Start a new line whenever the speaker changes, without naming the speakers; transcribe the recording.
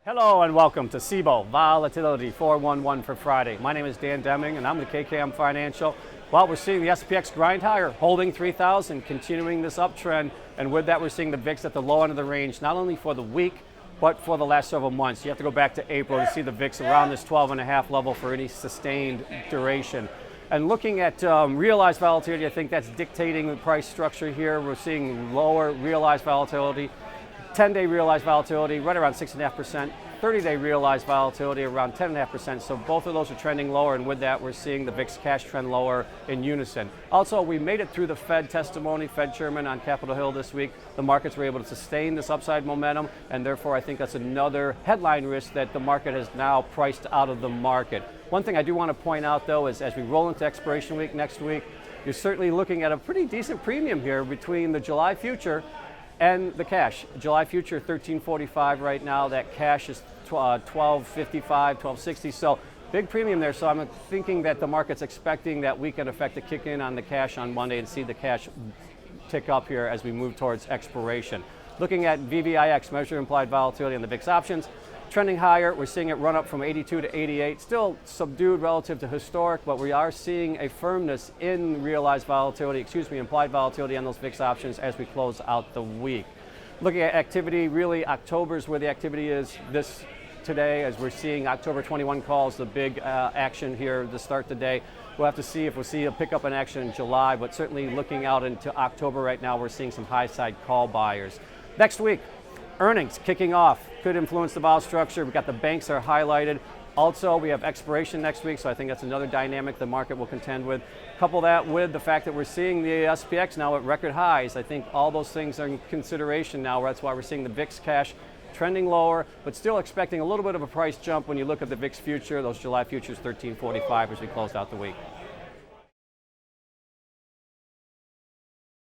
Hello and welcome to SIBO Volatility 411 for Friday. My name is Dan Deming and I'm with KKM Financial. Well, we're seeing the SPX grind higher, holding 3,000, continuing this uptrend, and with that we're seeing the VIX at the low end of the range, not only for the week, but for the last several months. You have to go back to April to see the VIX around this 12.5 level for any sustained duration. And looking at realized volatility, I think that's dictating the price structure here. We're seeing lower realized volatility. 10-day realized volatility right around 6.5%, 30-day realized volatility around 10.5%. So both of those are trending lower, and with that, we're seeing the VIX cash trend lower in unison. Also, we made it through the Fed testimony, Fed chairman on Capitol Hill this week. The markets were able to sustain this upside momentum, and therefore I think that's another headline risk that the market has now priced out of the market. One thing I do want to point out, though, is as we roll into expiration week next week, you're certainly looking at a pretty decent premium here between the July future and the cash. July future 1345 right now. That cash is 1255, 1260. So big premium there. So I'm thinking that the market's expecting that weekend effect to kick in on the cash on Monday and see the cash tick up here as we move towards expiration. Looking at VVIX, measure implied volatility on the VIX options, trending higher. We're seeing it run up from 82 to 88. Still subdued relative to historic, but we are seeing a firmness in realized volatility, implied volatility on those VIX options as we close out the week. Looking at activity, really October is where the activity is today, as we're seeing October 21 calls, the big action here to start the day. We'll have to see if we'll see a pickup in action in July, but certainly looking out into October right now, we're seeing some high side call buyers. Next week, earnings kicking off could influence the vol structure. We've got the banks are highlighted. Also, we have expiration next week, so I think that's another dynamic the market will contend with. Couple that with the fact that we're seeing the SPX now at record highs. I think all those things are in consideration now. That's why we're seeing the VIX cash trending lower, but still expecting a little bit of a price jump when you look at the VIX future. Those July futures 1345 as we close out the week.